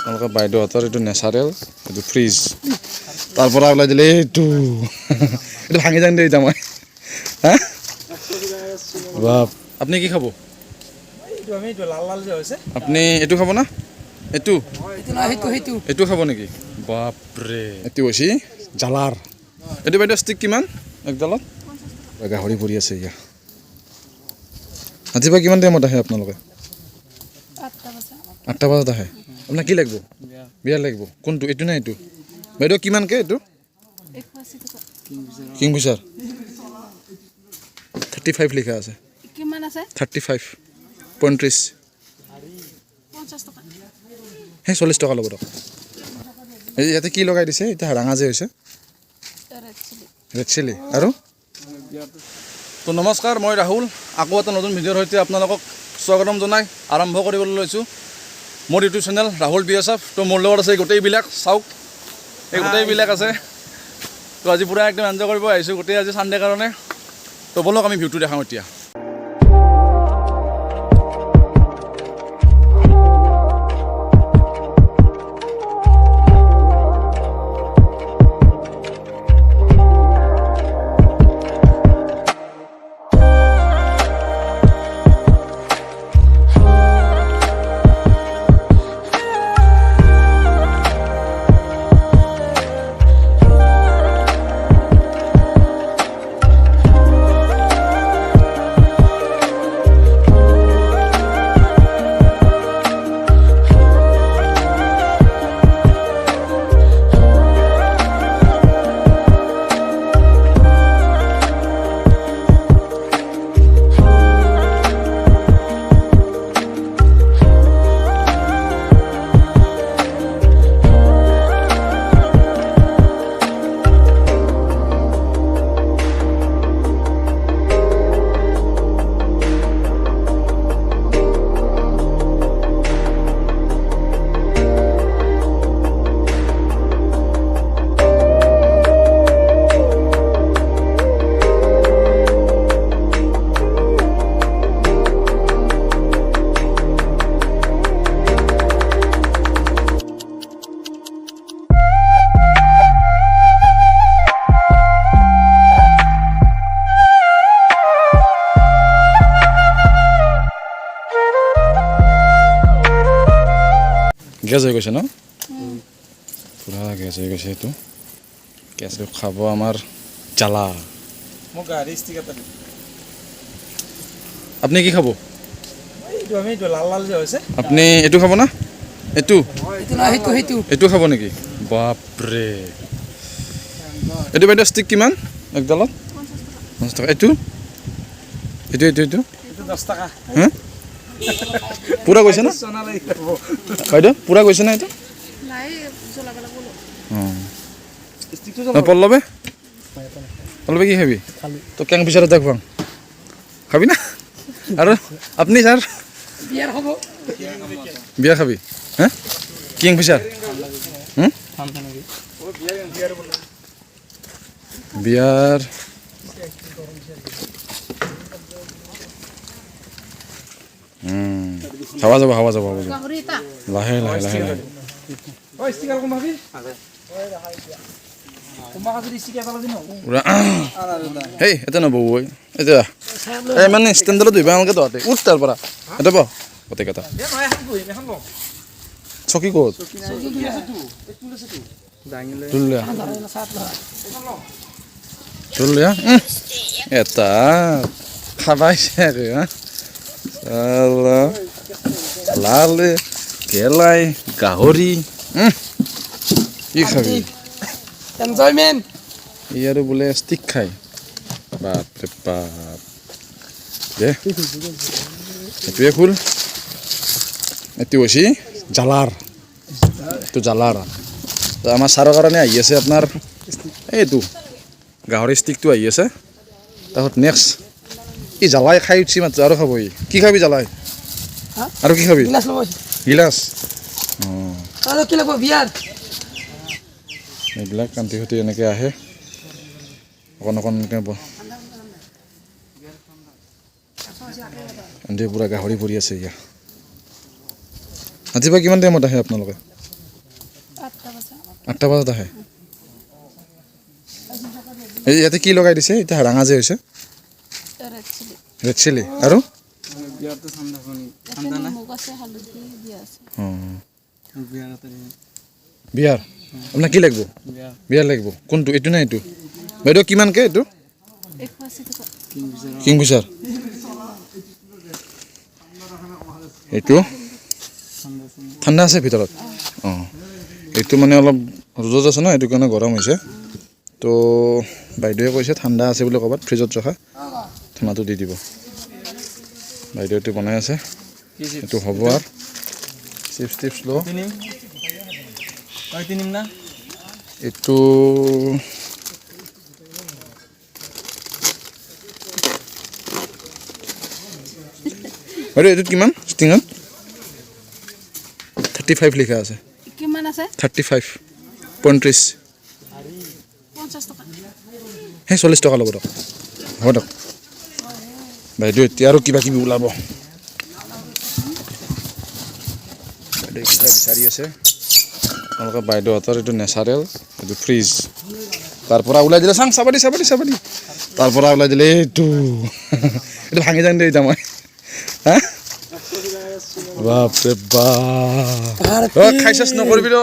আপোনালোকৰ বাইদেউহঁতৰ এইটো নেচাৰেল, এইটো ফ্ৰিজ। তাৰ পৰা ওলাই দিলে এইটো এইটো ভাঙি যাম দে এতিয়া মই। হা বাপ, আপুনি কি খাব? আপুনি এইটো খাব না? এইটো এইটো খাব নেকি? বাপৰে, এইটো হৈছে জালাৰ। এইটো বাইদেউ ষ্টিক কিমান একডালত? গাহৰি পৰি আছে ইয়াত। ৰাতিপুৱা কিমান টাইমত আহে আপোনালোকে? 8টা বজাত আহে। আপোনাক কি লাগিব? বিয়াৰ লাগিব। কোনটো, এইটো না এইটো? বাইদেউ কিমানকৈ এইটো? কিংফিচাৰ 35 লিখা আছে। 35 35 সেই 40 টকা ল'ব। এই ইয়াতে কি লগাই দিছে এতিয়া ৰাঙা যে হৈছে? Red chilli. আৰু তো নমস্কাৰ, মই ৰাহুল। আকৌ এটা নতুন ভিডিঅ'ৰ সৈতে আপোনালোকক স্বাগতম জনাই আৰম্ভ কৰিবলৈ লৈছোঁ মোৰ ইউটিউব চেনেল ৰাহুল BSF। তো মোৰ লগত আছে গোটেইবিলাক, চাওক এই গোটেইবিলাক আছে। তো আজি পূৰা একদম এনজয় কৰিব আহিছোঁ গোটেই আজি ছানডে কাৰণে। তো বলক আমি ভিউটো দেখাওঁ এতিয়া। গেছ হৈ গৈছে ন? পুৰা গেছ হৈ গৈছে। এইটো গেছ খাব আমাৰ জ্বালা। আপুনি কি খাব? আপুনি এইটো খাব না? এইটো এইটো খাব নেকি? বাপৰে, এইটো বাইদেউ ষ্টিক কিমান একডালত? 50 টকা। এইটো এইটো এইটো এইটো 10 টকা। হা পূৰা গৈছে না বাইদেউ? পূৰা গৈছে না এইটো? অঁ পল্লৱে পল্লৱে কি খাবি? তো কিংফিচাৰ এটা খুৱাম, খাবি না? আৰু আপুনি ছাৰ বিয়া খাবি? হা কিংফিচাৰ বিয়াৰ হাৱা যাব হাৱা যাব লাহে লাহে লাহে লাহে। হেই এটা নবৌ এতিয়া এই মানে ষ্টেণ্ডাৰ্ডত ধৰিবা আমালোকে তহঁতে উঠ তাৰ পৰা এটা পাওঁ গোটেইকেইটা। চকী ক'ত? তুলিয়া এটা খাবাইছে আৰু হা লালে গেলাই গাহৰি কি খাবি? এনজয়মেণ্ট। ই আৰু বোলে ষ্টিক খাই। বাপৰে বাপ দে এইটোৱে খোল। এইটো হৈছে জালাৰ, এইটো জালাৰ। তো আমাৰ ছাৰৰ কাৰণে আহি আছে আপোনাৰ এইটো গাহৰি ষ্টিকটো আহি আছে। তাৰপিছত নেক্সট ই জ্বালাই খাই উঠি মাত্ৰ আৰু খাব। ই কি খাবি জ্বালাই? আৰু কি খাবি? গিলাচ। অঁ কি লাগিব বিয়াৰ? এইবিলাক কান্তি সতি এনেকৈ আহে অকণ অকণকৈ পুৰা গাহৰি পৰি আছে। ইয়াত ৰাতিপুৱা কিমান টাইমত আহে আপোনালোকে? 8টা বজাত আহে এই ইয়াতে কি লগাই দিছে এটা ৰাঙা যে হৈছে ৰেড চিলি আৰু বিয়াৰটো ঠাণ্ডা পানী ঠাণ্ডা না মুগ আছে হালধি দিয়া আছে বিয়াৰতে বিয়াৰ আপোনাক কি লাগিব বিয়াৰ লাগিব কোনটো এইটো না এইটো বাইদেউ কিমানকে এইটো 180 টকা কিংফিচাৰ এইটো ঠাণ্ডা আছে ভিতৰত অঁ এইটো মানে অলপ ৰ'দত আছে ন এইটো কাৰণে গৰম হৈছে তো বাইদেৱে কৈছে ঠাণ্ডা আছে বুলি ক'ৰবাত ফ্ৰিজত ৰখা ঠাণ্ডাটো দি দিব বাইদেউটো বনাই আছে এইটো হ'ব আৰু চিপছ টিপছ ল নিম না এইটো বাইদেউ এইটোত কিমান ষ্টিঙত 35 লিখা আছে কিমান আছে 35 35 50 টকা সেই 40 টকা ল'ব দিয়ক হ'ব দিয়ক বাইদেউ এতিয়া আৰু কিবা কিবি ওলাব বাইদেউ কিবা বিচাৰি আছে আপোনালোকে বাইদেউহঁতৰ এইটো নেচাৰেল এইটো ফ্ৰিজ তাৰ পৰা ওলাই দিলে চাং চাবাদি তাৰ পৰা ওলাই দিলে এইটো এইটো ভাঙি যাম দেই এতিয়া মই হা বাপৰে বাপ খাই চেচ নকৰিবি ৰ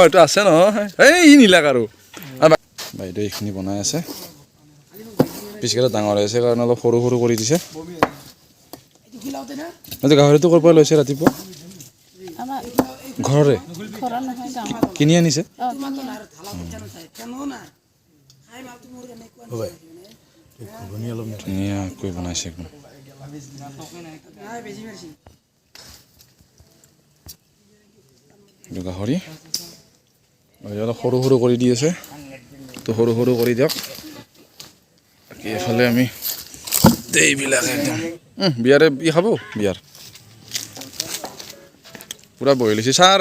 এইটো আছে নহয় এই নীলাক আৰু বাইদেউ এইখিনি বনাই আছে পিছকেইটা ডাঙৰ হৈ আছে কাৰণে অলপ সৰু সৰু কৰি দিছে এইটো গাহৰিটো ক'ৰ পৰা লৈছে ৰাতিপুৱা আমাৰ ঘৰৰে ঘৰৰ নহয় গাঁও কিনি আনিছে ধুনীয়াকৈ বনাইছে একদম এইটো গাহৰি অলপ সৰু সৰু কৰি দি আছে তো সৰু সৰু কৰি দিয়ক বাকী এফালে আমি এইবিলাক একদম বিয়াৰে ই খাব বিয়াৰ পূৰা বহি লৈছে ছাৰ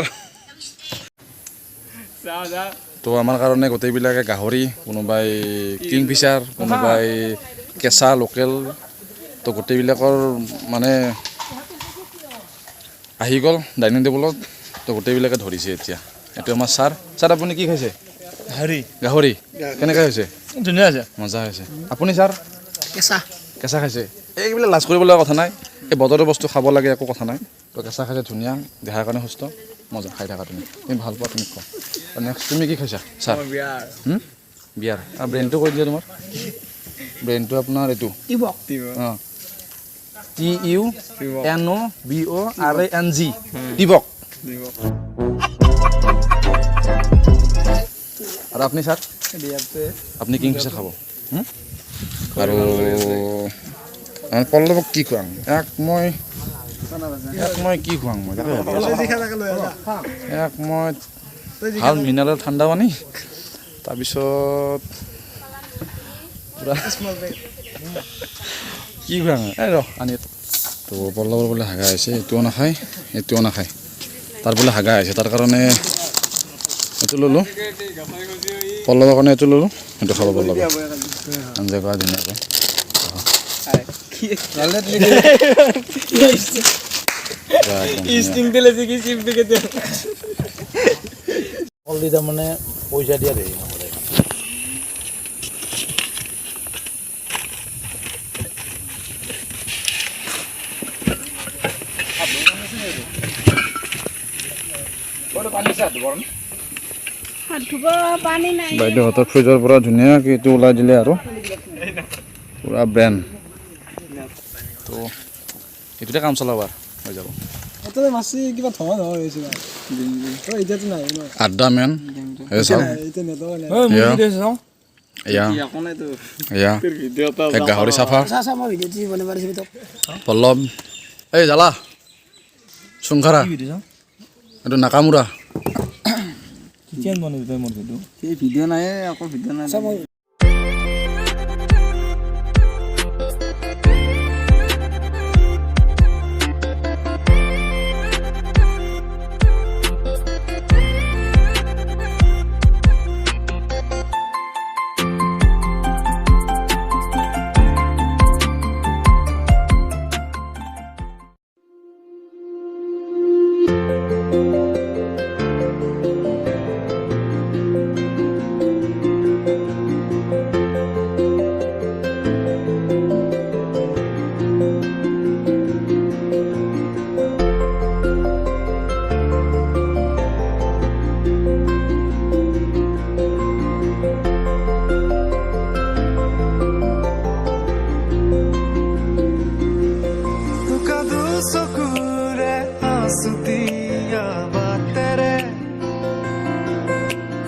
তো আমাৰ কাৰণে গোটেইবিলাকে গাহৰি কোনোবাই কিংফিচাৰ কোনোবাই কেঁচা লোকেল তো গোটেইবিলাকৰ মানে আহি গ'ল ডাইনিং টেবুলত তো গোটেইবিলাকে ধৰিছে এতিয়া এইটো আমাৰ ছাৰ আপুনি কি খাইছে গাহৰি কেনেকৈ হৈছে ধুনীয়া আছে মজা হৈছে আপুনি ছাৰ কেঁচা খাইছে এইবিলাক লাজ কৰিব লগা কথা নাই এই বতৰৰ বস্তু খাব লাগে একো কথা নাই তো কেঁচা খাইছে ধুনীয়া দেহাৰ কাৰণে সুস্থ মজা খাই থাকা তুমি ভাল পোৱা তুমি খোৱা আৰু নেক্সট তুমি কি খাইছা ছাৰ বিয়াৰ আৰু ব্ৰেইনটো কৈ দিয়া তোমাৰ ব্ৰেইনটো আপোনাৰ এইটো অঁ TUNOBORANG টিবক আৰু আপুনি ছাৰ আপুনি কিংফিচাৰ খাব আৰু পল্লৱক কি খুৱাম মই কি খুৱাম মই মই ভাল মিনাৰেল ঠাণ্ডা পানী তাৰপিছত পূৰা কি খুৱাম এই ৰ আনি তো পল্লৱৰ বোলে হাগা হৈছে এইটোও নাখায় তাৰ বোলে হাগা হৈছে তাৰ কাৰণে এইটো ল'লোঁ পল্লৱৰ কাৰণে এইটো ল'লোঁ সেইটো খাব পল্লৱ আঞ্জা কৰা ধুনীয়াকৈ তাৰমানে পইচা দিয়া দেই বাইদেউহঁতৰ ফ্ৰিজৰ পৰা ধুনীয়াকৈ এইটো ওলাই দিলে আৰু পূৰা ব্ৰেণ্ড তো এইটোতে কাম চলাব আৰু হৈ যাব আড্ডা মেন এক গাহৰি চাফা পল্লৱ এই জালা চুংখাৰা এইটো নাকামোৰা ভিডিঅ' নাই আকৌ ভিডিঅ' নাই सुतिया बातेरे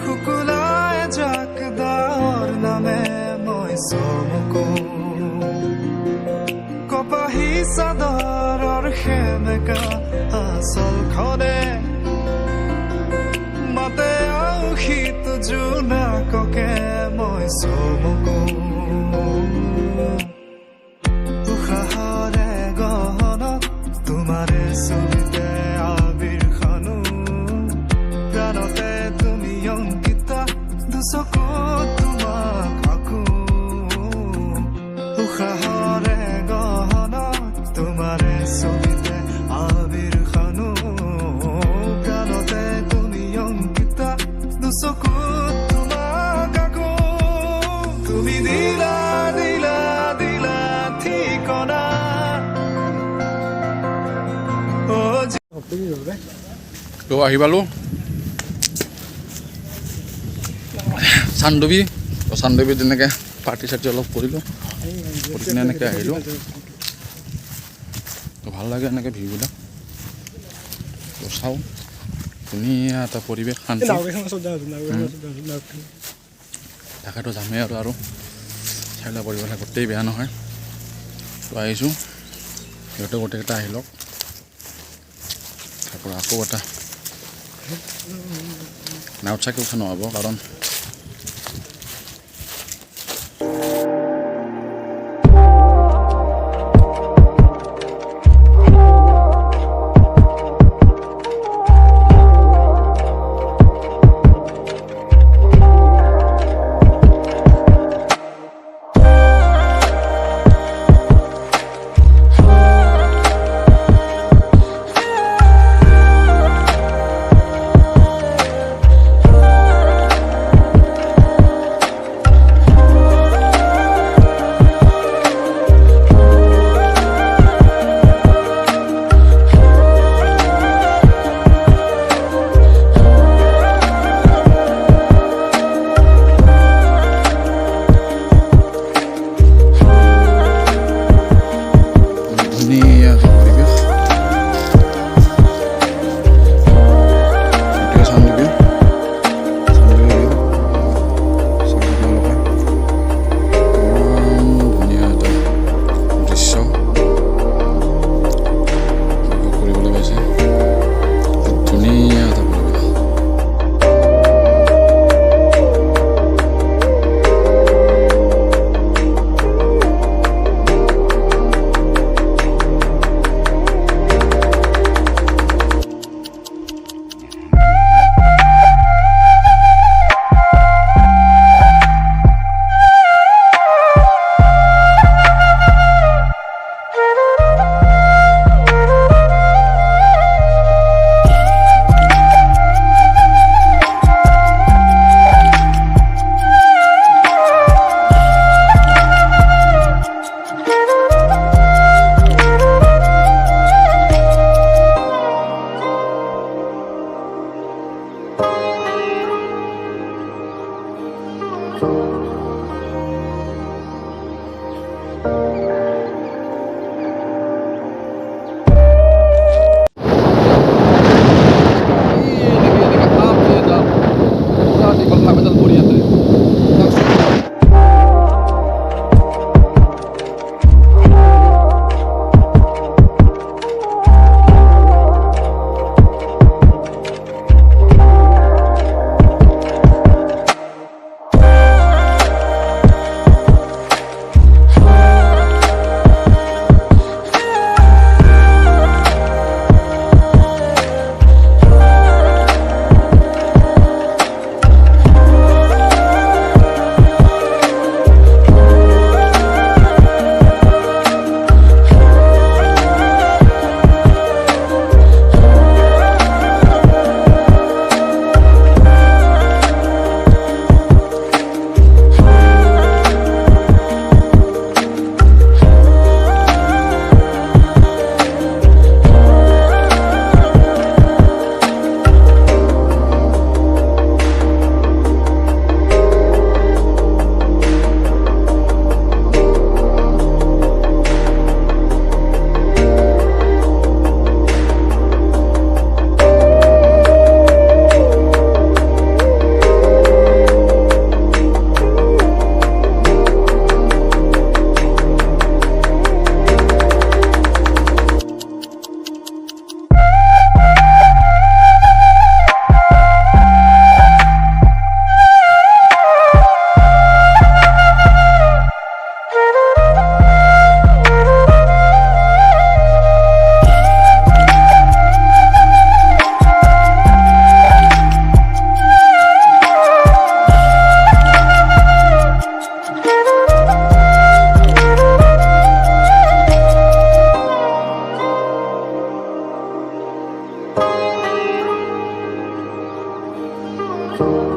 हुकुलाए जाकदार नामे মই চমকো কপাহী চাদৰৰ সেমেকা আচলখনে মাতে আউশীত জোনাককে মই চমকো উশাহৰে গহনত তোমাৰে ছবিতে আবিৰ খানো প্ৰাণতে তুমি অংকিতা দুচকুত তোমাক আকো উশাহৰে গহনত তোমাৰে ছবিতে আবিৰ খানো প্ৰাণতে তুমি অংকিতা দুচকুত তোমাক আকো তুমি দিলা দিলা দিলা ঠিকনা তো আহি পালোঁ চান্দৱী তো চান্দৱীত তেনেকৈ পাৰ্টি চাৰ্টি অলপ কৰিলোঁ কৰি কিনে এনেকৈ আহিলোঁ তো ভাল লাগে এনেকৈ ভিউবিলাক তো চাওঁ ধুনীয়া এটা পৰিৱেশ শান্তি ঢাকাটো যামেই আৰু চাইলা পৰিৱেশ গোটেই বেয়া নহয় তো আহিছোঁ সিহঁতে গোটেইকেইটা আহি লওক তাৰপৰা আকৌ এটা নাওত চাকি উঠা নহ'ব কাৰণ ও